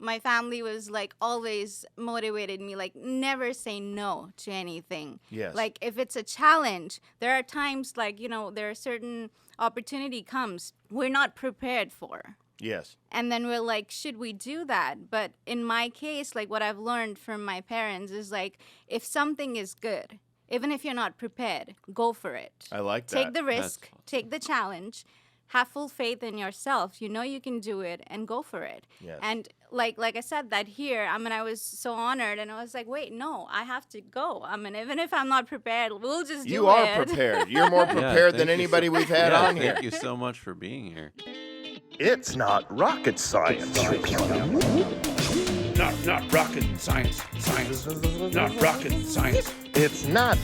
my family was like always motivated me, like never say no to anything. Yes. Like if it's a challenge, there are times like, there are certain opportunity comes we're not prepared for. Yes. And then we're like, should we do that? But in my case, like what I've learned from my parents is like, if something is good, even if you're not prepared, go for it. I like that. Take the risk, take the challenge, have full faith in yourself. You know you can do it and go for it. Yes. And like I said that here, I was so honored and I was like, wait, no, I have to go. Even if I'm not prepared, we'll just do it. You are prepared. You're more prepared than anybody we've had on here. Thank you so much for being here. It's not rocket science. Not rocket science. Not rocket science. It's not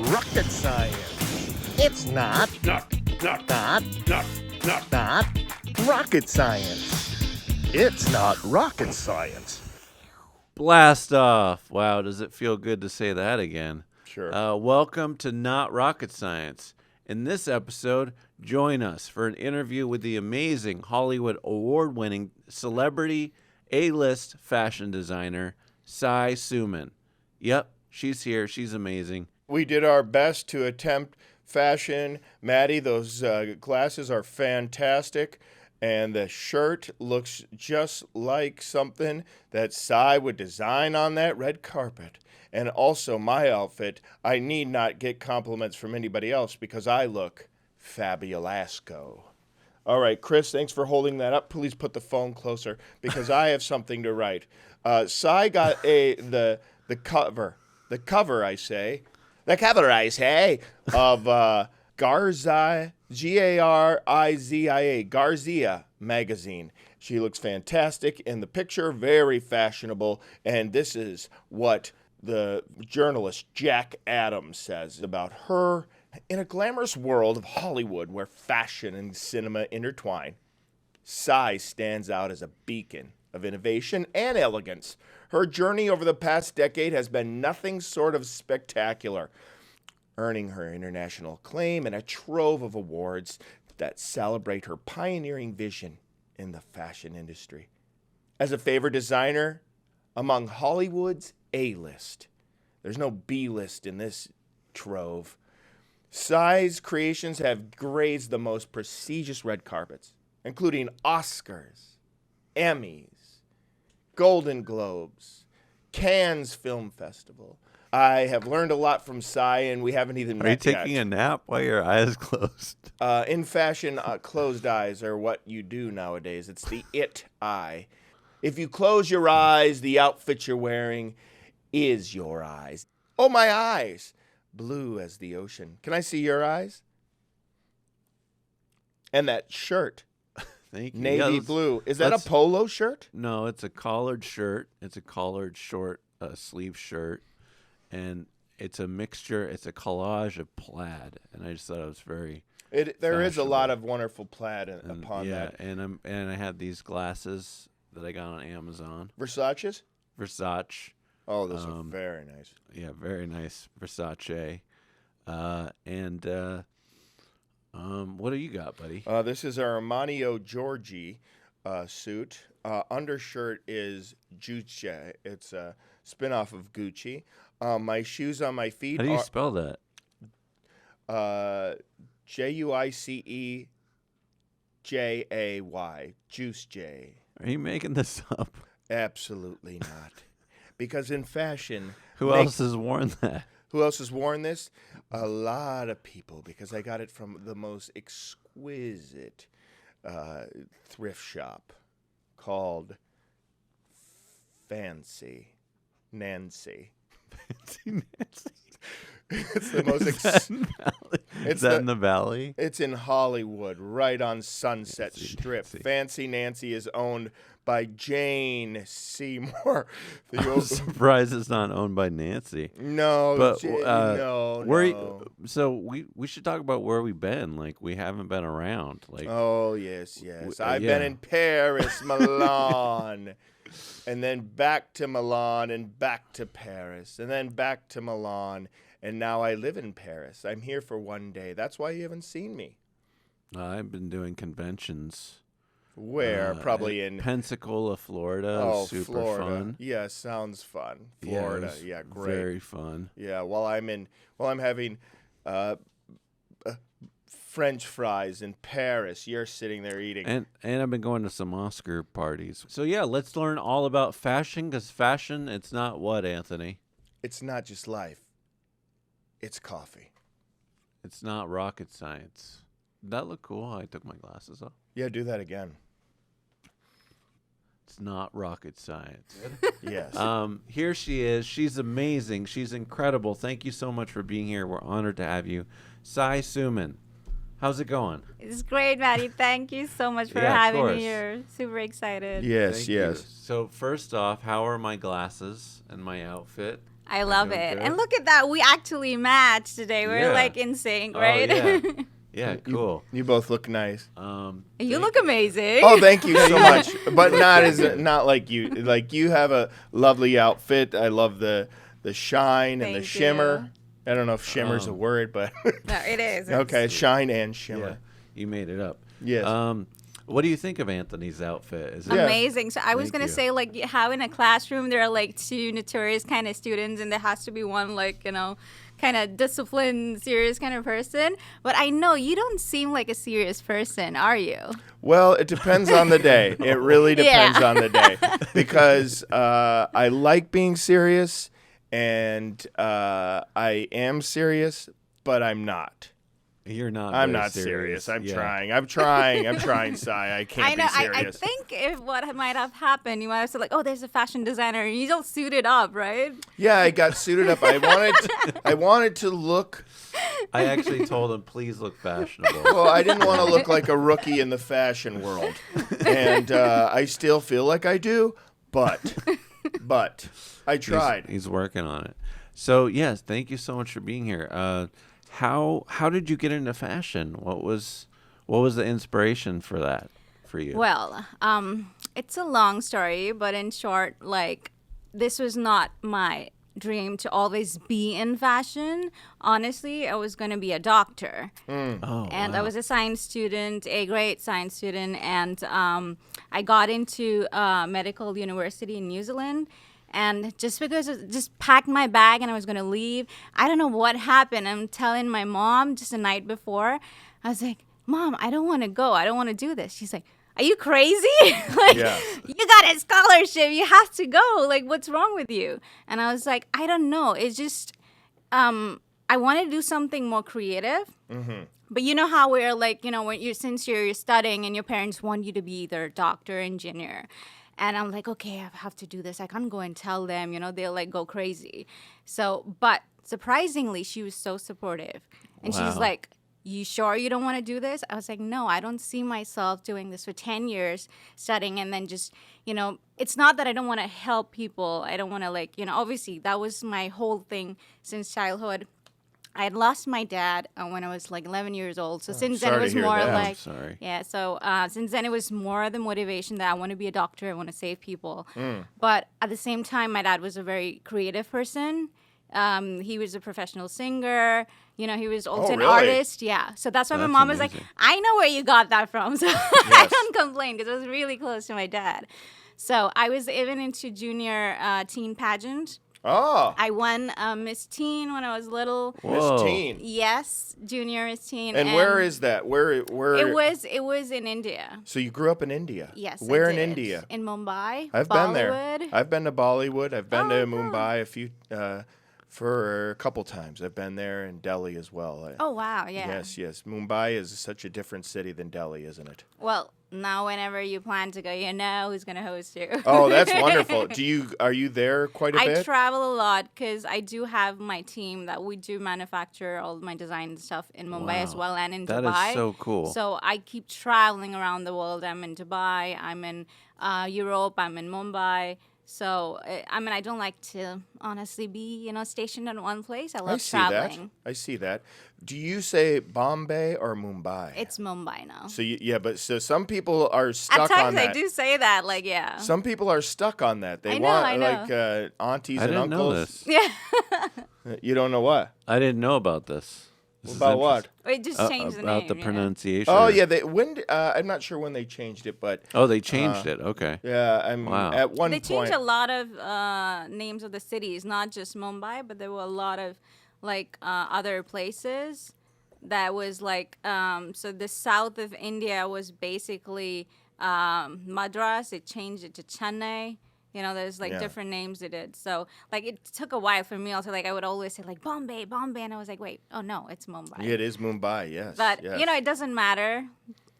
rocket science. It's not rocket science. It's not rocket science. Blast off. Wow, does it feel good to say that again? Sure. Welcome to Not Rocket Science. In this episode, join us for an interview with the amazing Hollywood award-winning celebrity A-list fashion designer, Sai Suman. Yep, she's here. She's amazing. We did our best to attempt fashion. Matty, those glasses are fantastic. And the shirt looks just like something that Sai would design on that red carpet. And also my outfit, I need not get compliments from anybody else because I look fabulasco. All right, Chris, thanks for holding that up. Please put the phone closer because I have something to write. Sai got the cover, I say, of Garzia, Garzia, Garzia magazine. She looks fantastic in the picture, very fashionable, and this is what the journalist Jack Adams says about her. In a glamorous world of Hollywood where fashion and cinema intertwine, Sai stands out as a beacon of innovation and elegance. Her journey over the past decade has been nothing short of spectacular, earning her international acclaim and a trove of awards that celebrate her pioneering vision in the fashion industry. As a favored designer among Hollywood's A-list, there's no B-list in this trove. Sai's creations have graced the most prestigious red carpets, including Oscars, Emmys, Golden Globes, Cannes Film Festival. I have learned a lot from Sai, and we haven't even met yet. Are you taking a nap while your eyes closed? In fashion, closed eyes are what you do nowadays. It's the it eye. If you close your eyes, the outfit you're wearing is your eyes. Oh, my eyes. Blue as the ocean. Can I see your eyes? And that shirt. Thank you. Navy blue. Is that a polo shirt? No, it's a collared shirt. It's a collared short sleeve shirt. And it's a mixture. It's a collage of plaid. And I just thought it was very There is a lot of wonderful plaid upon that. And I had these glasses that I got on Amazon. Versace's? Versace. Oh, those are very nice. Yeah, very nice Versace. What do you got, buddy? This is our Armani Giorgi suit. Undershirt is Gucci. It's a spin-off of Gucci. My shoes on my feet How do you spell that? Juicejay. Juice J. Are you making this up? Absolutely not. Because in fashion... Who else has worn that? Who else has worn this? A lot of people, because I got it from the most exquisite thrift shop called Fancy Nancy. Fancy Nancy. It's the most... Is that in the Valley? It's in Hollywood, right on Sunset Strip. Fancy Nancy is owned by Jane Seymour. I'm surprised it's not owned by Nancy. No, but no. So we should talk about where we've been. Like, we haven't been around. Like, oh yes. I've been in Paris, Milan, and then back to Milan, and back to Paris, and then back to Milan, and now I live in Paris. I'm here for one day. That's why you haven't seen me. I've been doing conventions. Where? Probably in Pensacola, Florida. oh, Super Florida. fun. Yeah, sounds fun. Yeah, it Florida. was Yeah, great. Very fun. Yeah, while I'm having French fries in Paris, you're sitting there eating. And I've been going to some Oscar parties. So yeah, let's learn all about fashion, because fashion, it's not what, Anthony? It's not just life. It's coffee. It's not rocket science. Did that look cool? I took my glasses off. Yeah, do that again. It's not rocket science. Yes. Here she is. She's amazing. She's incredible. Thank you so much for being here. We're honored to have you. Sai Suman. How's it going? It's great, Matty. Thank you so much for Yeah, of having course. me here. Super excited. yes, Thank yes. you. So first off, how are my glasses and my outfit? I love doing it. good? And look at that. We actually matched today. We're Yeah. like in sync, right? Oh, yeah. Yeah, cool. You both look nice. You look amazing. Oh, thank you so much. But not like you. Like you have a lovely outfit. I love the shine and the Thank shimmer. you. I don't know if shimmer's a word, but No, it is. okay, shine and Yeah, shimmer. you made it up. Yes. What do you think of Anthony's outfit? Is it Yeah. Amazing. So I was Thank gonna you. say, like, how in a classroom there are like two notorious kind of students, and there has to be one, like, kind of disciplined, serious kind of person. But I know you don't seem like a serious person, are you? Well, it depends on the day. It really depends Yeah. on the day because I like being serious, and I am serious, but I'm not. You're not. I'm very not serious. I'm Yeah. trying. I'm trying, Sai. I can't I know. be I serious. think if what might have happened, you might have said like, "Oh, there's a fashion designer," and you all suited up, right? Yeah, I got suited up. I wanted to look. I actually told him, please look fashionable. Well, I didn't want to look like a rookie in the fashion world, and I still feel like I do. But I tried. He's working on it. So yes, thank you so much for being here. How did you get into fashion? What was the inspiration for that for you? Well, it's a long story, but in short, like, this was not my dream to always be in fashion. Honestly, I was going to be a doctor. Oh, And wow. I was a science student, a great science student, and I got into medical university in New Zealand. And just because I just packed my bag and I was going to leave, I don't know what happened. I'm telling my mom just the night before, I was like, Mom, I don't want to go. I don't want to do this. She's like, are you crazy? Like, Yeah. you got a scholarship. You have to go. Like, what's wrong with you? And I was like, I don't know. It's just, I want to do something more creative. Mm-hmm. But you know how we're like, when since you're studying and your parents want you to be either doctor, engineer. And I'm like, okay, I have to do this. I can't go and tell them, they'll like go crazy. So, but surprisingly, she was so supportive. And she's Wow. like, you sure you don't want to do this? I was like, no, I don't see myself doing this for 10 years studying and then just, it's not that I don't want to help people. I don't want to obviously that was my whole thing since childhood. I had lost my dad when I was like 11 years old. So since then it sorry to was hear more that. like, I'm sorry. yeah. So since then it was more the motivation that I want to be a doctor. I want to save people. But at the same time, my dad was a very creative person. He was a professional singer. He was also an really? artist. Yeah. So that's why my That's mom was like, amazing. I know where you got that from. So I don't complain because it was really close to my dad. So I was even into junior teen pageant. Oh, I won Miss Teen when I was little. Miss Whoa. Teen. Yes, junior Miss Teen. And where is that? Where? it was in India. So you grew up in India? Yes. I Where in did. India? In Mumbai. I've been there. Bollywood. I've been to Bollywood. I've been Oh, to cool. Mumbai for a couple times. I've been there in Delhi as well. Oh wow, yeah. Yes. Mumbai is such a different city than Delhi, isn't it? Well, now whenever you plan to go, you know who's gonna host you. Oh, that's wonderful. Are you there quite a I bit? travel a lot because I do have my team that we do manufacture all my design stuff in Mumbai as Wow. well and in That is Dubai. so cool. So I keep traveling around the world. I'm in Dubai. I'm in Europe. I'm in Mumbai. So I don't like to honestly be stationed in one place. I I love see traveling. that. I see that. Do you say Bombay or Mumbai? It's Mumbai now. So some people are stuck At times on that. I do say that, like, yeah. Some people are stuck on that. They I know, want I know. like aunties I and didn't know uncles. this. Yeah. You don't know what? I didn't know about this. This is About what? It just changed the name. About the yeah. pronunciation. Oh yeah, I'm not sure when they changed it, but Oh, they changed it. Okay. yeah, Wow. at one They point. changed a lot of names of the cities, not just Mumbai, but there were a lot of like other places that was like so the south of India was basically Madras. It changed it to Chennai. You know, there's like Yeah. different names it did. So like it took a while for me also. Like I would always say like Bombay, Bombay, and I was like, wait, oh no, it's Mumbai. Yeah, it is Mumbai. Yes, But yes. you know, it doesn't matter.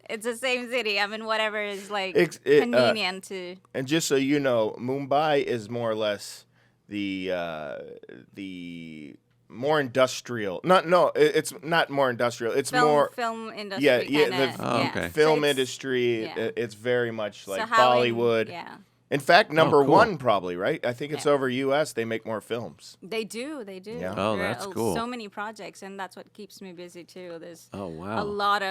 It's the same city. I mean, whatever is like convenient to. And just so you know, Mumbai is more or less the more industrial. It's not more industrial. It's more film industry. yeah, kinda, Oh, okay. film So it's- industry. yeah. It's very much like so how in- Bollywood. yeah, In fact, number cool. one probably, right? I think it's Yeah. over U.S. They make more films. they do. They do. Yeah. Oh, There that's are cool. So many projects, and that's what keeps me busy too. There's Oh, wow. a lot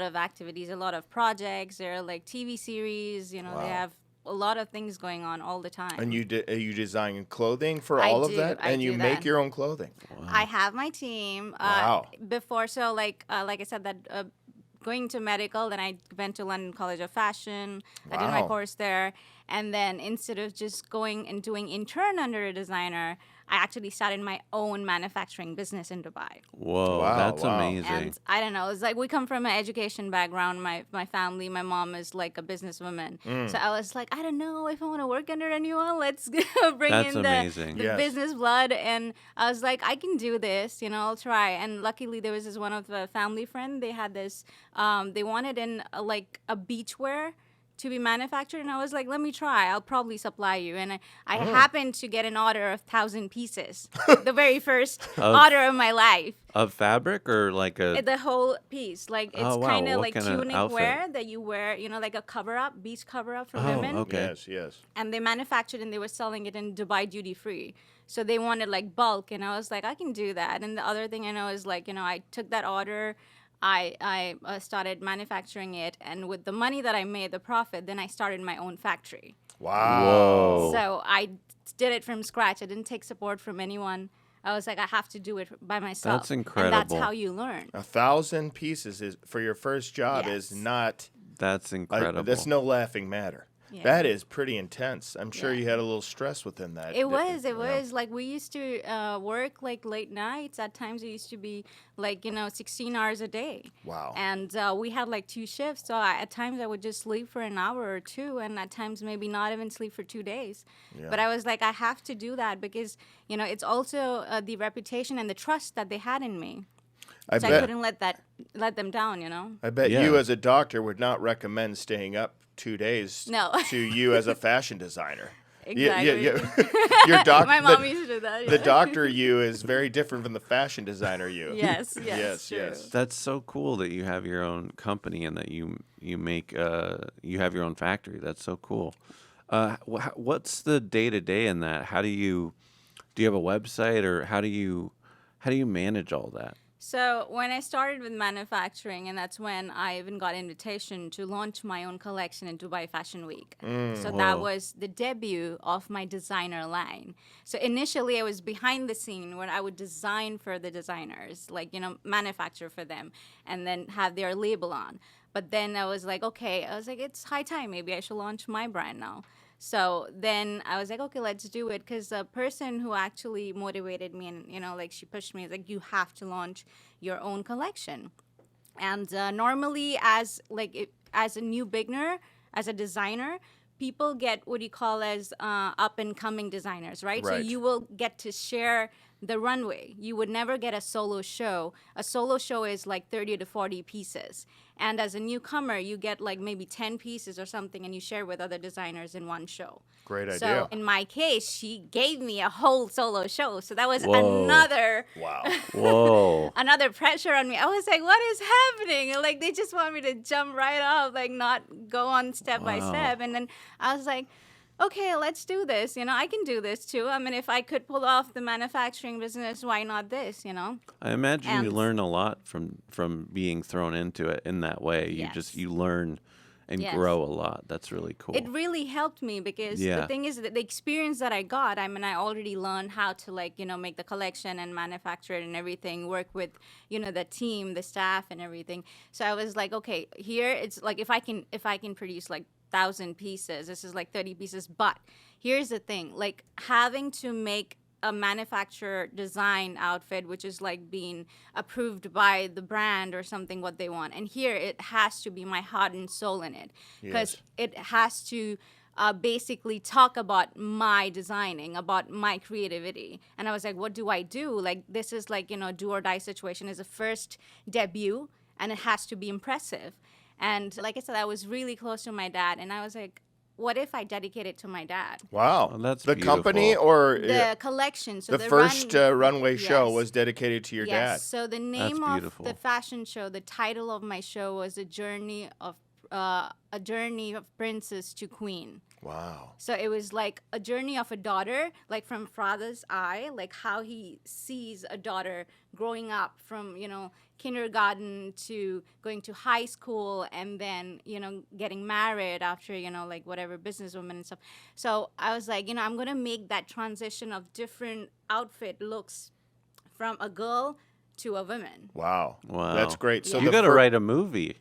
of activities, a lot of projects. There are like TV series. You know, Wow. they have a lot of things going on all the time. And you design clothing for I all of do, that, I and you do make that. your own clothing. I have my team. Wow. Before, so like I said, that going to medical, then I went to London College of Fashion. I did my Wow. course there, and then instead of just going and doing intern under a designer, I actually started my own manufacturing business in Dubai. Whoa, Wow, that's wow. amazing. And I don't know, it's like we come from an education background. My family, my mom is like a businesswoman. So I was like, I don't know if I want to work under anyone. Let's bring That's in amazing. the Yes. business blood. And I was like, I can do this, you know, I'll try. And luckily there was this one of the family friend. They had this, they wanted in like a beachwear to be manufactured, and I was like, let me try. I'll probably supply you. And I happened to get an order of 1,000 pieces, the very first order of my life. Of fabric or like a. The whole piece, like it's Oh, wow. kind of What like kinda tunic outfit? wear that you wear, you know, like a cover up, beach cover up for Oh, women. okay. Yes, yes. And they manufactured and they were selling it in Dubai duty free. So they wanted like bulk, and I was like, I can do that. And the other thing I know is like, you know, I took that order. I started manufacturing it, and with the money that I made, the profit, then I started my own factory. Wow. Whoa. So I did it from scratch. I didn't take support from anyone. I was like, I have to do it by myself. That's And incredible. that's how you learn. 1,000 pieces is for your first job Yes. is not. That's incredible. That's no laughing matter. Yeah. That is pretty intense. I'm sure Yeah. you had a little stress within that. It was like we used to work like late nights. At times it used to be like, you know, 16 hours a day. Wow. And we had like 2 shifts. So at times I would just sleep for an hour or two, and at times maybe not even sleep for 2 days. Yeah. But I was like, I have to do that because, you know, it's also the reputation and the trust that they had in me. I So I bet. couldn't let them down, you know. I bet Yeah. you as a doctor would not recommend staying up 2 days No. to you as a fashion designer. Exactly. Your doctor. My mom used to do that. The yeah. doctor you is very different from the fashion designer you. Yes, Yes, true. yes. That's so cool that you have your own company and that you make you have your own factory. That's so cool. What's the day to day in that? Do you have a website, or how do you manage all that? So when I started with manufacturing, and that's when I even got invitation to launch my own collection in Dubai Fashion Week. So that Whoa. was the debut of my designer line. So initially I was behind the scene when I would design for the designers, like, you know, manufacture for them and then have their label on. But then I was like, okay, it's high time. Maybe I should launch my brand now. So then I was like, okay, let's do it. Because the person who actually motivated me and, you know, like she pushed me, is like, you have to launch your own collection. And normally as a new beginner, as a designer, people get what you call as up and coming designers, right? So Right. you will get to share the runway. You would never get a solo show. A solo show is like 30 to 40 pieces. And as a newcomer, you get like maybe 10 pieces or something, and you share with other designers in one show. Great So idea. in my case, she gave me a whole solo show. So that was Whoa. another Wow. Whoa. another pressure on me. I was like, what is happening? And, like, they just want me to jump right off, like not go on step by Wow. step. And then I was like, okay, let's do this. You know, I can do this too. I mean, if I could pull off the manufacturing business, why not this, you know? I imagine you And- learn a lot from being thrown into it in that way. Yes. You learn and Yes. grow a lot. That's really cool. It really helped me because Yeah. the thing is that the experience that I got, I mean, I already learned how to make the collection and manufacture it and everything, work with, the team, the staff and everything. So I was like, okay, here it's like if I can produce like 1,000 pieces, this is like 30 pieces. But here's the thing, like having to make a manufacturer design outfit, which is like being approved by the brand or something, what they want. And here it has to be my heart and soul in it, because Yes. it has to basically talk about my designing, about my creativity. And I was like, what do I do? Like, this is like, do or die situation. Is a first debut and it has to be impressive. And like I said, I was really close to my dad, and I was like, what if I dedicate it to my dad? Wow. Oh, that's the company beautiful. or The collection. So the first runway show Yes. was dedicated to your Yes. dad. So the name of beautiful. the fashion show, the title of my show was a journey of princess to queen. Wow. So it was like a journey of a daughter, like from father's eye, like how he sees a daughter growing up from, kindergarten to going to high school and then, getting married after, like whatever businesswoman and stuff. So I was like, I'm going to make that transition of different outfit looks from a girl to a woman. Wow. Wow. That's great. So you the got to fir- write a movie.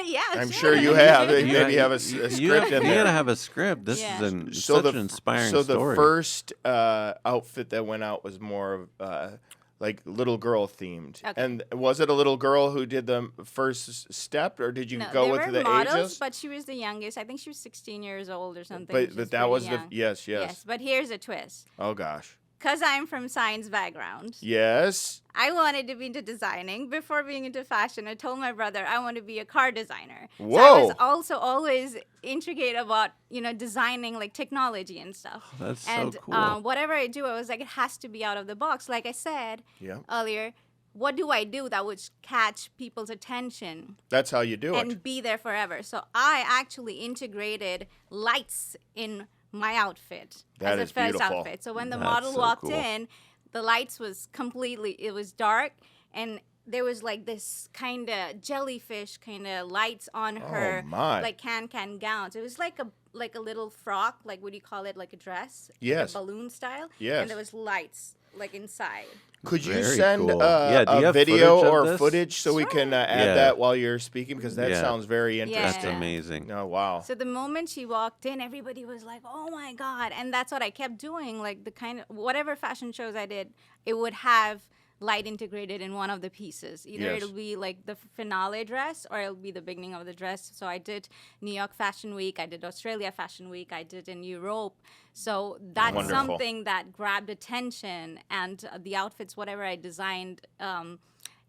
Yeah, I'm sure you have. You Maybe got- have a script you have, in You there. got to have a script. This Yeah. is an, So such an inspiring so the story. first outfit that went out was more of like little girl themed. Okay. And was it a little girl who did the first step, or did you No, go they with were the models, ages? but she was the youngest. I think she was 16 years old or something. But She's that was pretty the young. yes. Yes, but here's a twist. Oh gosh. Because I'm from science background, Yes. I wanted to be into designing. Before being into fashion, I told my brother I want to be a car designer. So I was Whoa. also always intrigued about, designing like technology and stuff. That's so And cool. whatever I do, I was like, it has to be out of the box. Like I said Yeah. earlier, what do I do that would catch people's attention That's how you do it. and be there forever? So I actually integrated lights in my outfit That as is a first beautiful. outfit. So when the That's model so walked cool. in, the lights was it was dark, and there was like this kind of jellyfish kind of lights on her, my. like can gowns. It was like a little frock, like what do you call it, like a dress? Yes. Like a balloon style. Yes. And there was lights like inside. Could you Very send cool. Yeah, do you a have video footage of or this? footage so we can add Yeah. that while you're speaking? Because that Yeah. sounds very Yeah. interesting. That's amazing. Oh, wow. So the moment she walked in, everybody was like, "Oh my God!" And that's what I kept doing. Like the kind of whatever fashion shows I did, it would have light integrated in one of the pieces. Either Yes. it'll be like the finale dress or it'll be the beginning of the dress. So I did New York Fashion Week, I did Australia Fashion Week, I did in Europe. So that's Wonderful. something that grabbed attention, and the outfits, whatever I designed,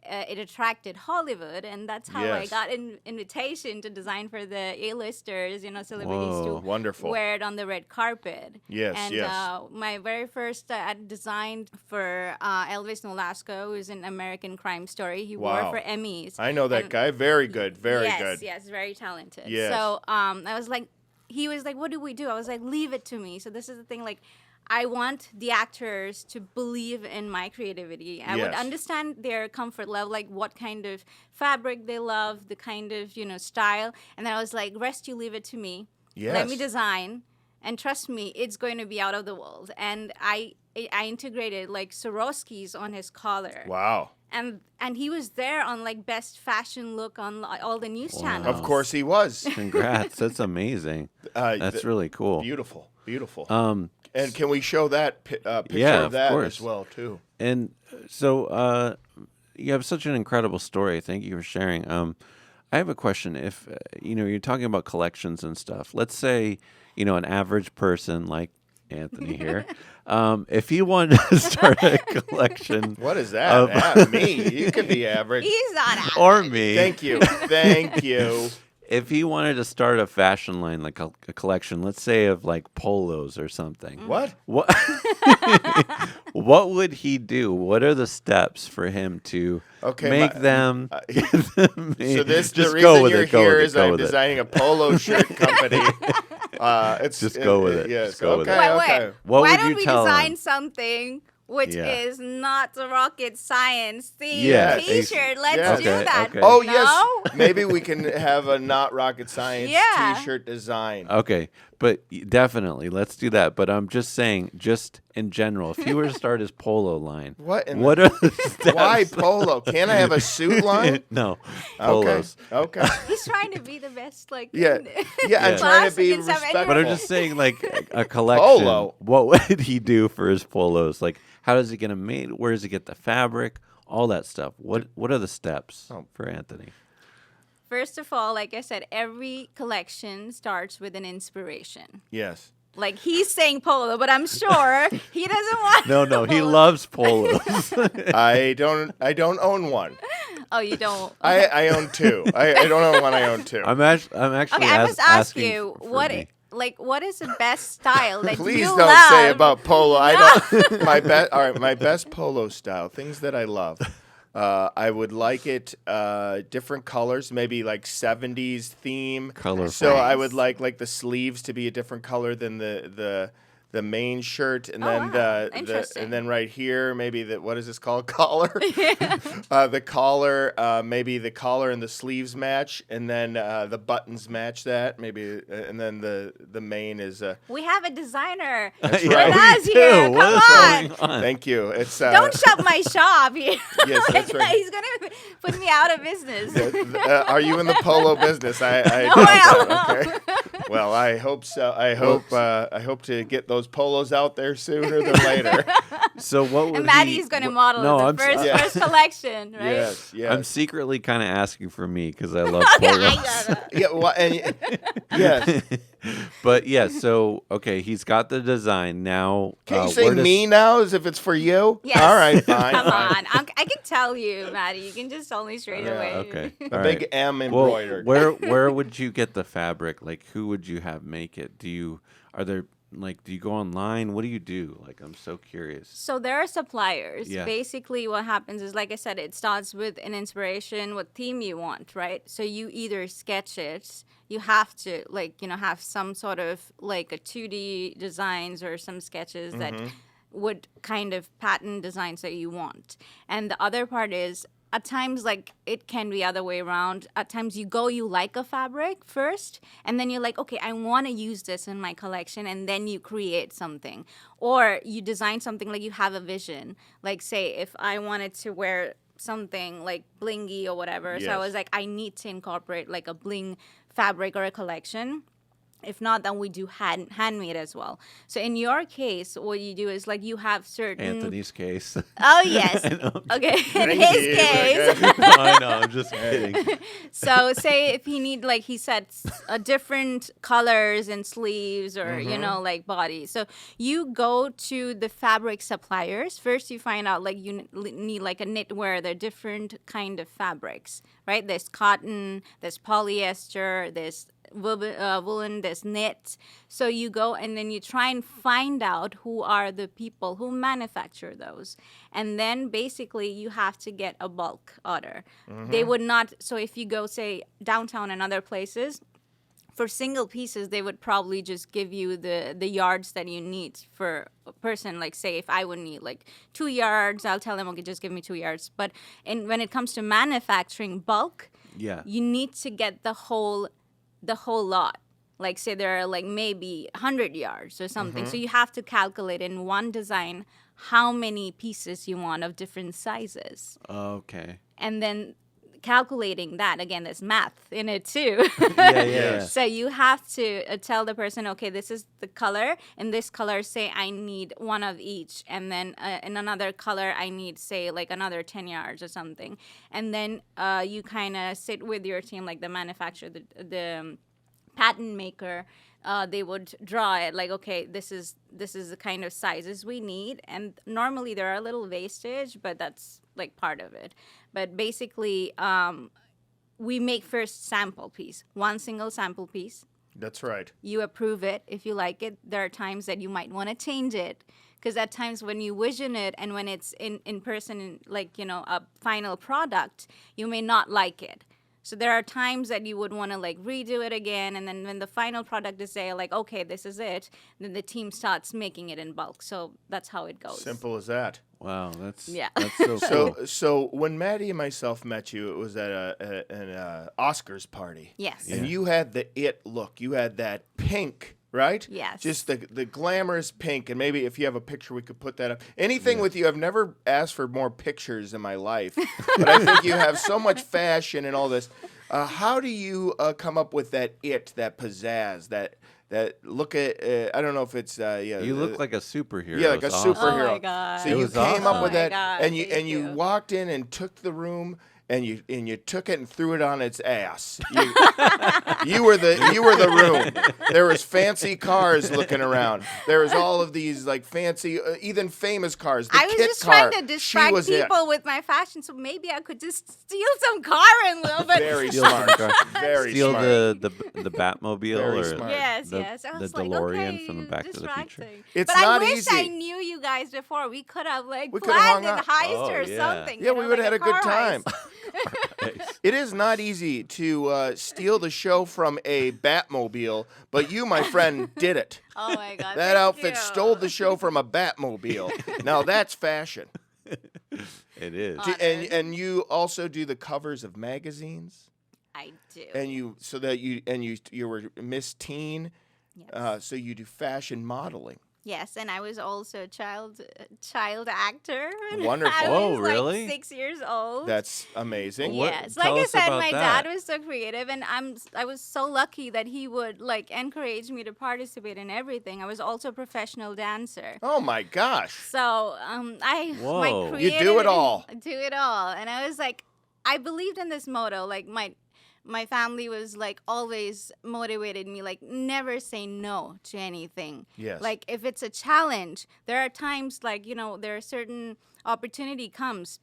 it attracted Hollywood, and that's how I Yes. got an invitation to design for the A-listers, celebrities Whoa. to Wonderful. wear it on the red carpet. Yes, and yes. My very first I designed for Elvis Nolasco, who's an American Crime Story. He Wow. wore for Emmys. I know that And- guy. Very good. Very yes, good. Yes, very talented. Yes. So I was like, he was like, what do we do? I was like, leave it to me. So this is the thing, like, I want the actors to believe in my creativity. I would Yes. understand their comfort level, like what kind of fabric they love, the kind of, style. And then I was like, rest, you leave it to me. Let me Yes. design. And trust me, it's going to be out of the world. And I integrated like Swarovskis on his collar. Wow. And he was there on like best fashion look on all the news channels. Of course he was. Congrats. That's amazing. That's really cool. Beautiful. Beautiful. Um, and can we show that picture Yeah, of of that course. as well, too? And so you have such an incredible story. Thank you for sharing. I have a question. If you're talking about collections and stuff, let's say an average person like Anthony here, if he wanted to start a collection, What is that? Me. You can be average. He's not out. or me, Thank you. Thank you. if he wanted to start a fashion line, like a collection, let's say of like polos or something, What? what what would he do? What are the steps for him to Okay, make my- them? So this just the go reason with you're it. Go here with it. is Go I'm with it. designing a polo shirt company. It's Just go with it. Yes. Just go with okay. it. Wait, Okay. wait. What Why would don't you we tell design him? something which Yeah. is not a rocket science theme Yes. T-shirt. Let's Yes. do Okay, that. okay. Oh, No? yes. Maybe we can have a not rocket science Yeah. T-shirt design. Okay, but definitely let's do that. But I'm just saying, just in general, if you were to start his polo line, What in what are the steps? Why polo? Can't I have a suit line? No, Okay. polos. Okay. He's trying to be the best, like Yeah. in- Yeah, I'm Yeah. trying to be classic and stuff, and respectful. But I'm just saying, like a collection. Polo. What would he do for his polos? Like, how does he get them made? Where does he get the fabric? All that stuff. What are the steps for Anthony? First of all, like I said, every collection starts with an inspiration. Yes. Like he's saying polo, but I'm sure he doesn't want. No, he polo. loves polos. I don't own one. Oh, you don't. I own two. I don't own one. I own two. I'm actually Okay, I must ask asking you for what me. what is the best style that Please you don't love? say about polo. I don't. My best polo style. Things that I love. I would like it different colors, maybe like 70s theme. Colorful. So I Nice. would like the sleeves to be a different color than the main shirt, and Oh, then wow. the Interesting. and then right here maybe what is this called, collar? The collar, maybe the collar and the sleeves match, and then the buttons match that maybe, and then the main is. We have a designer Yeah, with we us do. here. What Come is on. going on? Thank you. It's Don't shut my shop here. Yes, that's right. He's gonna put me out of business. Are you in the polo business? I No, doubt I that, okay. Well, I hope so. I hope to get those polos out there sooner than later. So what would And Maddie's he, gonna what- model no, the I'm, first Yeah. first collection, right? Yes, yes. I'm secretly kind of asking for me because I love Okay, polos. I gotta. Yeah, well, and, yes. But yeah, so okay, he's got the design now. Can you say where does- me now as if it's for you? Yes. All right, fine. Come fine. on, I can tell you, Maddie. You can just tell me straight Yeah, away. Okay, A all big right. M Well, embroidered. where would you get the fabric? Like, who would you have make it? Do you go online? What do you do? Like, I'm so curious. So there are suppliers. Yeah. Basically, what happens is, like I said, it starts with an inspiration, what theme you want, right? So you either sketch it. You have to, have some sort of like a 2D designs or some sketches that would kind of pattern designs that you want. And the other part is, at times, like, it can be other way around. At times you like a fabric first, and then you're like, okay, I want to use this in my collection, and then you create something. Or you design something, like you have a vision. Like, say, if I wanted to wear something like blingy or whatever, so I Yes. was like, I need to incorporate like a bling fabric or a collection. If not, then we do handmade as well. So in your case, what you do is like you have certain. Anthony's case. Oh yes. I know. Okay. In Thank his you. case. I know. I'm just kidding. So say if he need, like he said, different colors and sleeves or like body. So you go to the fabric suppliers first. You find out like you need like a knitwear. There are different kind of fabrics, right? There's cotton, there's polyester, there's woolen, there's knit. So you go and then you try and find out who are the people who manufacture those. And then basically you have to get a bulk order. They would not, so if you go say downtown and other places, for single pieces, they would probably just give you the yards that you need for a person. Like, say, if I would need like 2 yards, I'll tell them, okay, just give me 2 yards. But when it comes to manufacturing bulk, Yeah. you need to get the whole lot. Like, say there are like maybe 100 yards or something. So you have to calculate in one design how many pieces you want of different sizes. Okay. And then calculating that, again, there's math in it too. Yeah. So you have to tell the person, okay, this is the color. In this color, say I need one of each. And then in another color, I need, say, like another 10 yards or something. And then you kind of sit with your team, like the manufacturer, the patent maker. They would draw it like, okay, this is the kind of sizes we need. And normally there are a little wastage, but that's like part of it. But basically, we make first sample piece, one single sample piece. That's right. You approve it if you like it. There are times that you might want to change it, because at times when you vision it and when it's in person, like, a final product, you may not like it. So there are times that you would want to like redo it again, and then when the final product is there, like, okay, this is it, then the team starts making it in bulk. So that's how it goes. Simple as that. Wow, that's Yeah. that's so cool. So when Maddie and myself met you, it was at an Oscars party. Yes. And you had the it look. You had that pink, right? Yes. Just the glamorous pink. And maybe if you have a picture, we could put that up. Anything with you. I've never asked for more pictures in my life. But I think you have so much fashion and all this. How do you come up with that it, that pizzazz, that look at, I don't know if it's, You look like a superhero. yeah, like a It's awesome. superhero. Oh my God. So It you was came awesome. up with Oh my that, God, and thank you you. walked in and took the room, and you took it and threw it on its ass. You were the room. There was fancy cars looking around. There was all of these like fancy, even famous cars. The I was Kit just car. trying to She distract was it. people with my fashion, so maybe I could just steal some car and little bit. Very Steal smart. some car. Very Steal smart. the Batmobile Very or smart. Yes, the, yes. I the was like, DeLorean okay, from the Back to the Future. distracting. It's but not I wish easy. I knew you guys before. We could have like We could have planned hung an out. heist Oh, or yeah. something. Yeah, you we know, would like have had a good car time. heist. It is not easy to steal the show from a Batmobile, but you, my friend, did it. Oh my God. That thank outfit you. stole the show from a Batmobile. Now that's fashion. It is. And you also do the covers of magazines, I do. and you were Miss Teen, Yes. so you do fashion modeling. Yes, and I was also a child actor. when Wonderful. I Oh, was, really? Like 6 years old. That's amazing. What- Yes, tell like I us said, about my that. dad was so creative, and I was so lucky that he would like encourage me to participate in everything. I was also a professional dancer. Oh my gosh. So my Whoa. You do it creative- all. Do it all, and I was like, I believed in this motto. Like my family was like always motivated me, like never say no to anything. Yes. Like if it's a challenge, there are times like there are certain opportunity comes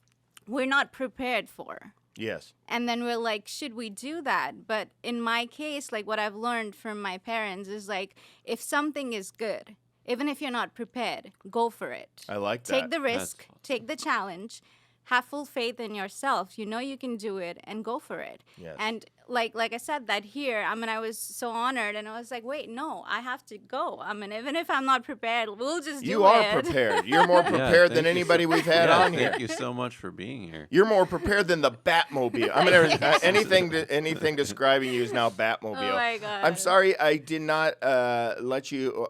we're not prepared for. Yes. And then we're like, should we do that? But in my case, like what I've learned from my parents is like, if something is good, even if you're not prepared, go for it. I like that. Take the risk, awesome. take the challenge, have full faith in yourself. You know you can do it, and go for it. Yes. And like I said, that here, I mean, I was so honored, and I was like, wait, no, I have to go. I mean, even if I'm not prepared, we'll just do it. You are prepared. You're more Yeah, prepared than thank you anybody so- we've had yeah, on here. Thank you so much for being here. You're more prepared than the Batmobile. I mean, anything describing you is now Batmobile. Oh my God. I'm sorry, I did not let you.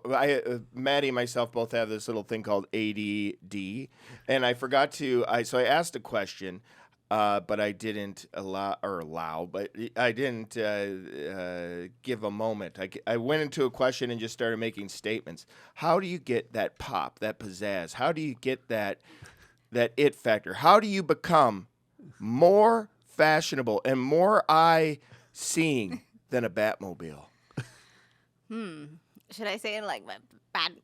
Maddie and myself both have this little thing called ADD, and I forgot to. So I asked a question, but I didn't allow. But I didn't give a moment. I went into a question and just started making statements. How do you get that pop, that pizzazz? How do you get that it factor? How do you become more fashionable and more eye-seeing than a Batmobile? Should I say it like my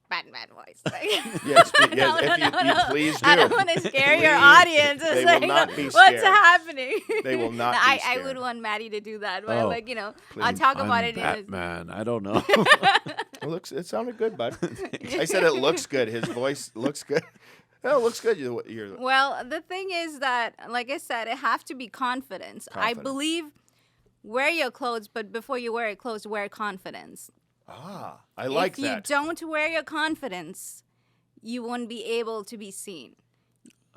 Batman voice? Like, Yes, no, if you no. please do. I don't want to scare your Please. audience. They It's will like, not be what's scared. happening? They will not No, be I scared. would want Maddie to do that, but Oh, like I'll talk about I'm it. Batman. I don't know. It sounded good, bud. I said it looks good. His voice looks good. No, it looks good. Well, the thing is that, like I said, it have to be confidence. I Confidence. believe wear your clothes, but before you wear your clothes, wear confidence. I like if that. you don't wear your confidence, you won't be able to be seen.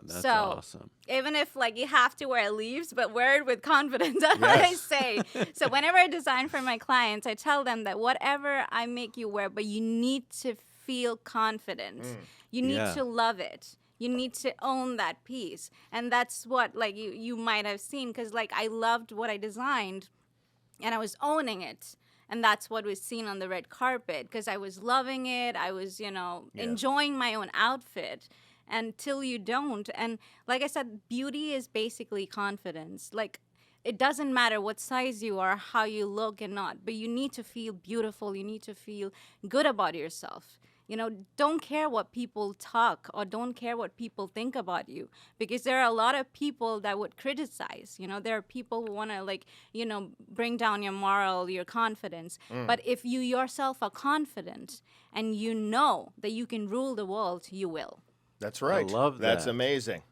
That's So, awesome. Even if like you have to wear leaves, but wear it with confidence. That's what I Yes. say. So whenever I design for my clients, I tell them that whatever I make you wear, but you need to feel confident. You need Yeah. to love it. You need to own that piece. And that's what like you might have seen, because like I loved what I designed and I was owning it. And that's what was seen on the red carpet, because I was loving it. I was, enjoying my own outfit. Until you don't. And like I said, beauty is basically confidence. Like, it doesn't matter what size you are, how you look and not, but you need to feel beautiful. You need to feel good about yourself. Don't care what people talk or don't care what people think about you, because there are a lot of people that would criticize. There are people who want to bring down your moral, your confidence. But if you yourself are confident and you know that you can rule the world, you will. That's right. love That's that. amazing.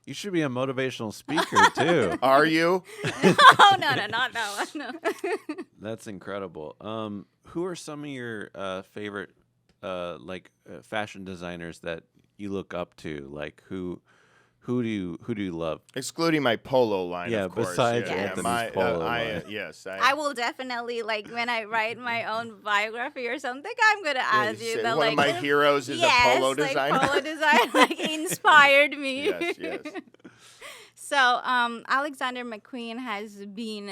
You should be a motivational speaker too. Are you? Oh no, not that one. No. That's incredible. Who are some of your favorite fashion designers that you look up to? Like who do you love? Excluding my polo line, Yeah, of course. besides Anthony's polo line. Yes. I will definitely, like, when I write my own biography or something, I'm gonna ask you that, one like, of my heroes is yes, a polo designer. Like, polo design, like, inspired me. Yes. So, Alexander McQueen has been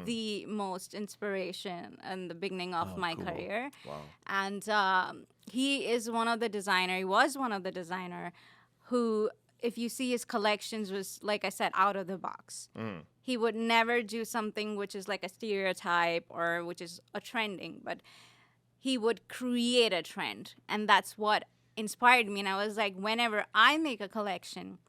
the most inspiration in the beginning of my cool. career. Wow. And he was one of the designer who, if you see his collections, was, like I said, out of the box. He would never do something which is like a stereotype or which is a trending, but he would create a trend. And that's what inspired me. And I was like, whenever I make a collection,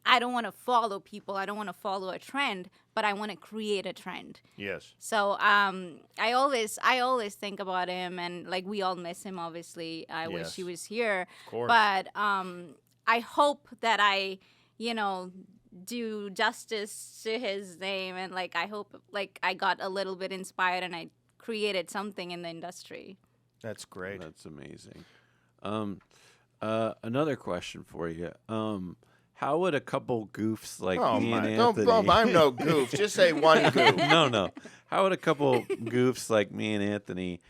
I don't want to follow people. I don't want to follow a trend, but I want to create a trend. Yes. So I always think about him, and like we all miss him. Obviously, I wish he was here. Of course. But I hope that I, do justice to his name, and like I hope like I got a little bit inspired and I created something in the industry. That's great. That's amazing. Another question for you. How would a couple goofs like me and Anthony... I'm no goof. Just say one goof. No. How would a couple goofs like me and Anthony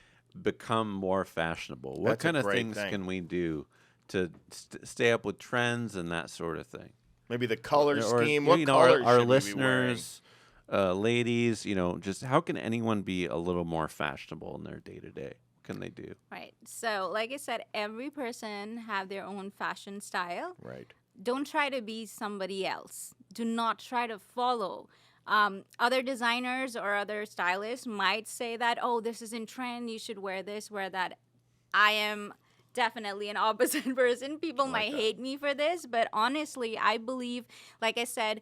become more fashionable? What That's a kind of great things thing. can we do to stay up with trends and that sort of thing? Maybe the color Or, scheme. What colors our should we be wearing? listeners, ladies, just how can anyone be a little more fashionable in their day-to-day? What can they do? Right. So, like I said, every person have their own fashion style. Right. Don't try to be somebody else. Do not try to follow. Other designers or other stylists might say that, oh, this is in trend, you should wear this, wear that. I am definitely an opposite person. People might hate me for this, but honestly, I believe, like I said,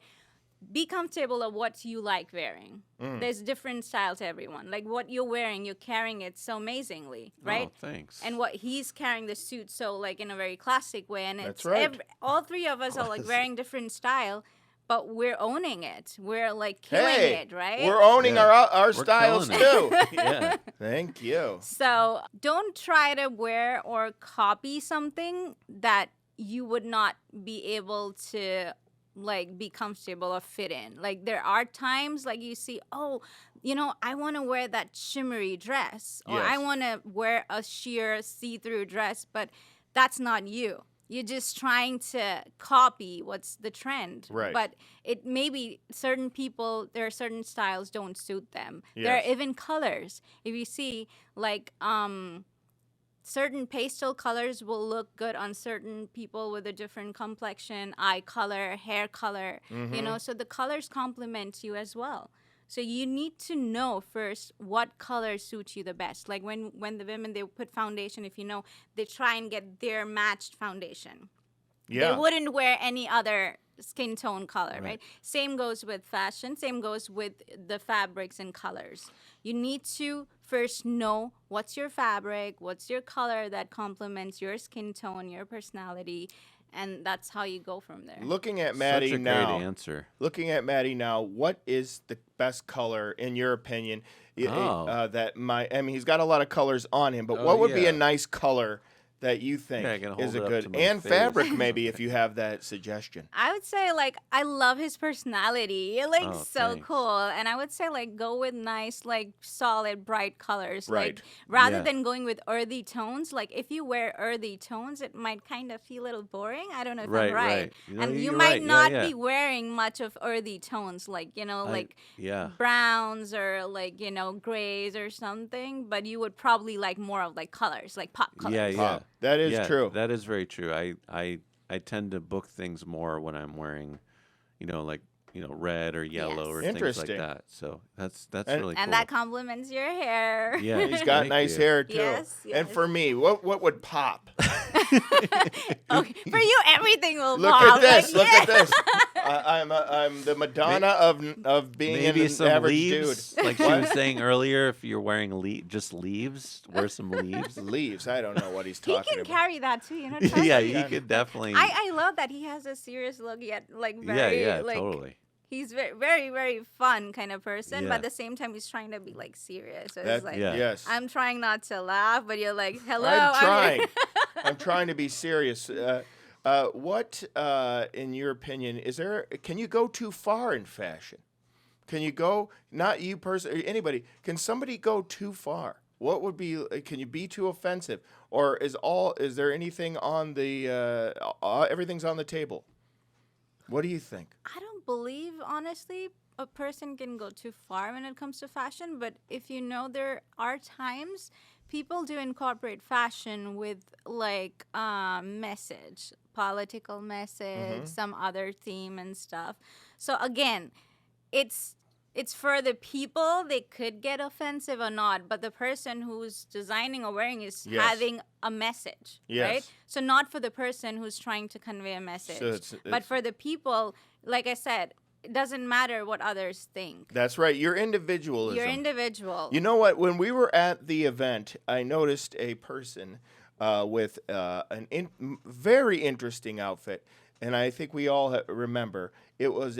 be comfortable of what you like wearing. There's different styles to everyone. Like what you're wearing, you're carrying it so amazingly, right? Oh, thanks. And what he's carrying the suit so like in a very classic way. And That's it's right. all three of us are like wearing different style, but we're owning it. We're like killing it, right? We're owning our We're styles too. killing yeah. Thank you. So don't try to wear or copy something that you would not be able to like be comfortable or fit in. Like there are times like you see, oh, I want to wear that shimmery dress or I Yes. want to wear a sheer see-through dress, but that's not you. You're just trying to copy what's the trend. Right. But it maybe certain people, there are certain styles don't suit them. Yes. There are even colors. If you see like certain pastel colors will look good on certain people with a different complexion, eye color, hair color, so the colors complement you as well. So you need to know first what color suits you the best. Like when the women, they put foundation, if they try and get their matched foundation. Yeah. They wouldn't wear any other skin tone color, right? Same goes with fashion. Same goes with the fabrics and colors. You need to first know what's your fabric, what's your color that complements your skin tone, your personality, and that's how you go from there. Looking at Matty Such a now. great answer. Looking at Matty now, what is the best color in your opinion? He's got a lot of colors on him, but what would be yeah. a nice color that you think I gotta is hold a it up good to my and face. fabric maybe if you have that suggestion? I would say like I love his personality. Like Oh, so thanks. cool. And I would say like go with nice like solid bright colors. Right. Like rather Yeah. than going with earthy tones, like if you wear earthy tones it might kind of feel a little boring. I don't know if Right, I'm right. right. No, And you you're might right. Yeah, not yeah. be wearing much of earthy tones like, like Yeah. browns or like, grays or something, but you would probably like more of like colors, like pop colors. Yeah, yeah. That is true. That is very true. I tend to book things more when I'm wearing, red or yellow or things like Interesting. that. So that's And- really cool. And that complements your hair. Yeah. He's got Thank nice you. hair too. Yes, And yes. for me, what would pop? Okay, for you, everything will Look pop. at this. Like, Look at this. I'm the Madonna of being Maybe an some average leaves, dude. like she was saying earlier. If you're wearing just leaves, wear some leaves. Leaves. I don't know what he's He talking can about. carry that too, trust Yeah, me. you could definitely. I love that he has a serious look yet very like totally. he's very very very fun kind of person, Yeah. but at the same time he's trying to be like serious. So That- it's like Yes. I'm trying not to laugh, but you're like, hello. I'm trying. here." I'm trying to be serious. What, in your opinion, can you go too far in fashion? Can you go, not you personally, anybody, can somebody go too far? What would be, can you be too offensive? Or is there anything on the, everything's on the table? What do you think? I don't believe, honestly, a person can go too far when it comes to fashion. But if you know, there are times people do incorporate fashion with like message, political message, some other theme and stuff. So again, it's for the people. They could get offensive or not, but the person who's designing or wearing is Yes. having a message, Yes. right? So not for the person who's trying to convey a message, but it's- for the people, like I said, it doesn't matter what others think. That's right. Your individualism. You're individual. You know what? When we were at the event, I noticed a person with very interesting outfit, and I think we all remember. It was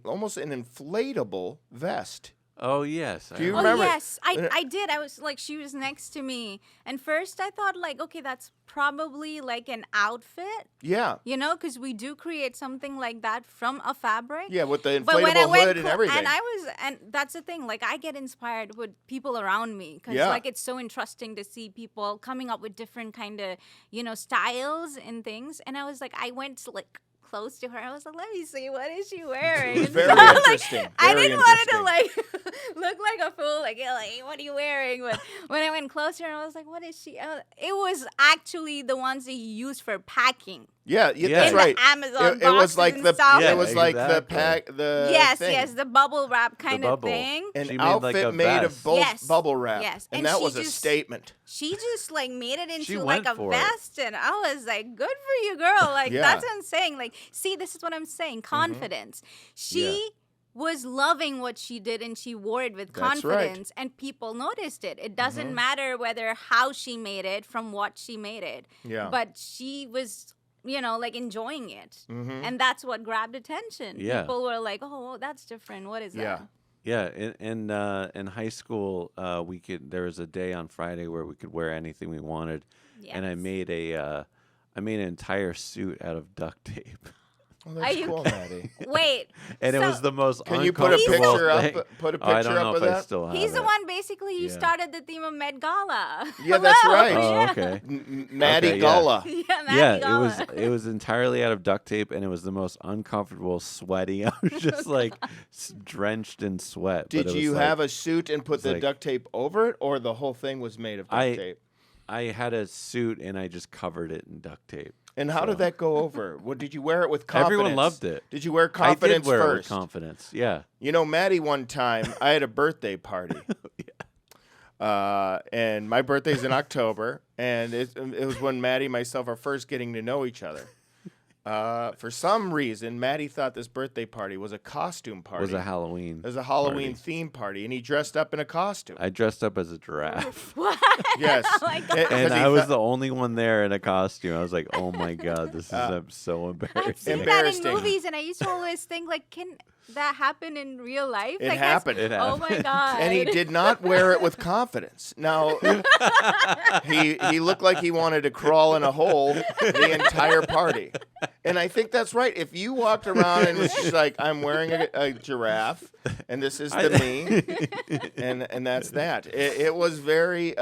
almost an inflatable vest. Oh yes. Do you Oh remember? yes, I did. I was like, she was next to me, and first I thought like, okay, that's probably like an outfit, Yeah. because we do create something like that from a fabric. Yeah, with the But when I inflatable went hood and everything. and that's the thing. Like I get inspired with people around me because Yeah. like it's so interesting to see people coming up with different kind of styles and things. And I was like, I went to, like close to her. I was like, let me see, what is she wearing? And Very so, like, interesting. I Very didn't want it to interesting. like look like a fool. Like, what are you wearing? But when I went closer, I was like, what is she? It was actually the ones that you use for packing. Yeah, Yeah. that's In right. the Amazon it was boxes like and the stuff. it was like the exactly. pack the Yes, thing. yes, the bubble wrap kind of bubble. thing. An She made, like, outfit a made of vest. both Yes, bubble wrap. yes. And And that she was a just- statement. She just like made it She into like went a for it. vest, and I was like, "Good for you, girl!" Like Yeah. that's what I'm saying. Like, see, this is what I'm saying. Confidence. She was loving what she did, and she wore it with That's right. confidence, and people noticed it. It doesn't matter whether how she made it, from what she made it. Yeah. But she was. Like enjoying it, and that's what grabbed attention. Yeah. People were like, "Oh, that's different. What is Yeah. that?" Yeah, in high school, there was a day on Friday where we could wear anything we wanted, and I Yes. made an entire suit out of duct tape, Well, that's Are you- cool, Maddie. Wait, and it so was the most Can you put a uncomfortable picture up? thing. Put a Oh, I picture don't know up if of I that? still have he's the it. one basically who Yeah. started the theme of Met Gala. Yeah, that's Hello, right. Oh, yeah. okay. Maddie Okay, yeah. Gullah. Yeah, Matty Yeah, Gala. it was entirely out of duct tape, and it was the most uncomfortable, sweaty. I was just like drenched in sweat. Did you have a suit and put the like- duct tape over it, or the whole thing was made of duct tape? I had a suit, and I just covered it in duct tape. And how did So- that go over? What did you wear it with confidence? Everyone loved it. Did you wear I confidence did wear it with first? confidence. Yeah. You know, Maddie, one time I had a birthday party. And my birthday's in October, and it was when Maddie and myself are first getting to know each other. For some reason, Maddie thought this birthday party was a costume party. It was a Halloween. It was a Halloween party. theme party, and he dressed up in a costume. I dressed up as a giraffe. What? Yes. Oh my God. It- 'cause And he I was thought- the only one there in a costume. I was like, "Oh my god, this is I'm so I've embarrassing." seen that in Embarrassing. movies, and I used to always think, like, can that happen in real life? It Like, that's- happened. It Oh my happened. God. And he did not wear it with confidence. Now, he looked like he wanted to crawl in a hole the entire party. And I think that's right. If you walked around and was just like, I'm wearing a giraffe, and this is the me, and that's that. It was very,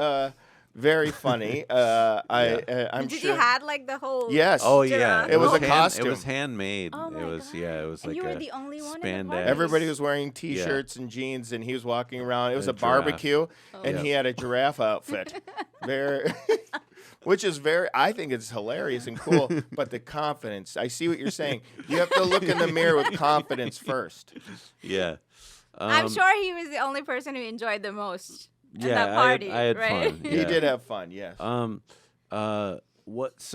very funny. I'm Did sure. you had like the whole? Oh Yes. yeah, Giraffe? It was a It costume. was handmade. Oh my it was God. yeah, it was And like you were a the only one in the spandex. party? Everybody was wearing T-shirts and jeans, and he was walking around. It was A a giraffe. barbecue, and Yeah. he had a giraffe outfit. Very, which is I think it's hilarious and cool. But the confidence, I see what you're saying. You have to look in the mirror with confidence first. Yeah. I'm sure he was the only person who enjoyed the most. in Yeah, that party, I had right? fun. You yeah. did have fun, yes. What's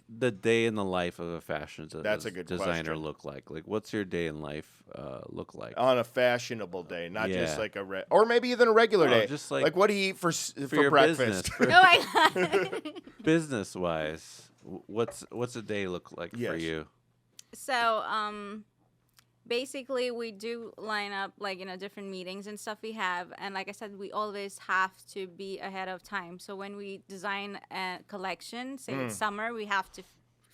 the day in the life of a fashion That's a good designer question. look like? Like, what's your day in life look like? On a fashionable day, not just Yeah. like or maybe even a regular No, day. just like what do you eat for your breakfast? business, Oh my God. business wise, what's a day look like for Yes. you? So, basically, we do line up like different meetings and stuff we have, and like I said, we always have to be ahead of time. So when we design a collection, say it's summer, we have to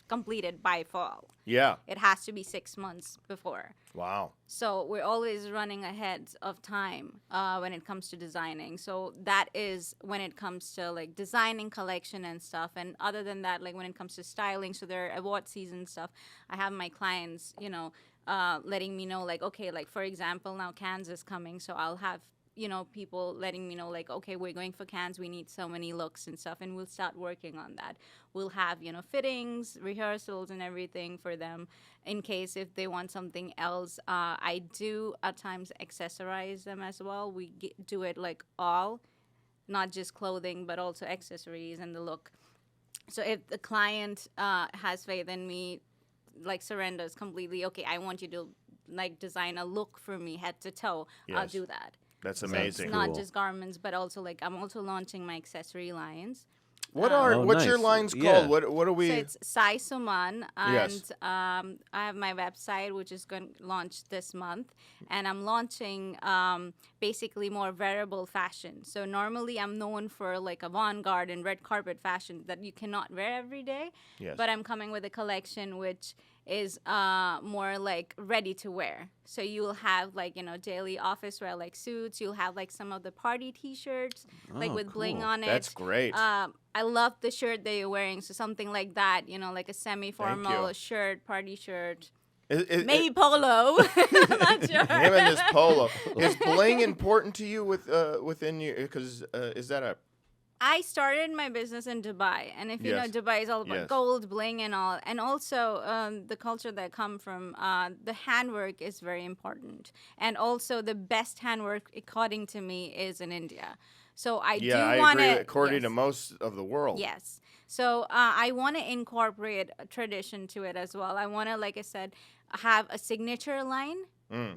complete it by fall. Yeah. It has to be 6 months before. Wow. So we're always running ahead of time when it comes to designing. So that is when it comes to like designing collection and stuff. And other than that, like when it comes to styling, so there are award season stuff. I have my clients, letting me know like, okay, like for example, now Cannes is coming, so I'll have people letting me know like, okay, we're going for Cannes, we need so many looks and stuff, and we'll start working on that. We'll have fittings, rehearsals, and everything for them in case if they want something else. I do at times accessorize them as well. We do it like all, not just clothing, but also accessories and the look. So if the client has faith in me, like surrenders completely, okay, I want you to like design a look for me head to toe, I'll Yes. do that. That's So amazing. it's not Cool. just garments, but also like I'm also launching my accessory lines. What's your nice. lines Yeah. called? What are we? So it's Sai Suman, and Yes. I have my website, which is going to launch this month, and I'm launching basically more wearable fashion. So normally I'm known for like avant-garde and red carpet fashion that you cannot wear every day, Yes. but I'm coming with a collection which is more like ready to wear. So you'll have like daily office wear like suits. You'll have like some of the party T-shirts like Oh, with bling cool. on it. That's great. I love the shirt that you're wearing. So something like that, like a semi-formal you. shirt, party shirt, Maybe maybe polo. I'm not sure. him and this polo. Is bling important to you within you? Because is that a I started my business in Dubai, and if you Yes. know, Dubai is all about Yes. gold, bling, and all, and also the culture that I come from. The handwork is very important, and also the best handwork, according to me, is in India. So I do I want agree. to, According to most of the world. yes. So I want to incorporate a tradition to it as well. I want to, like I said, have a signature line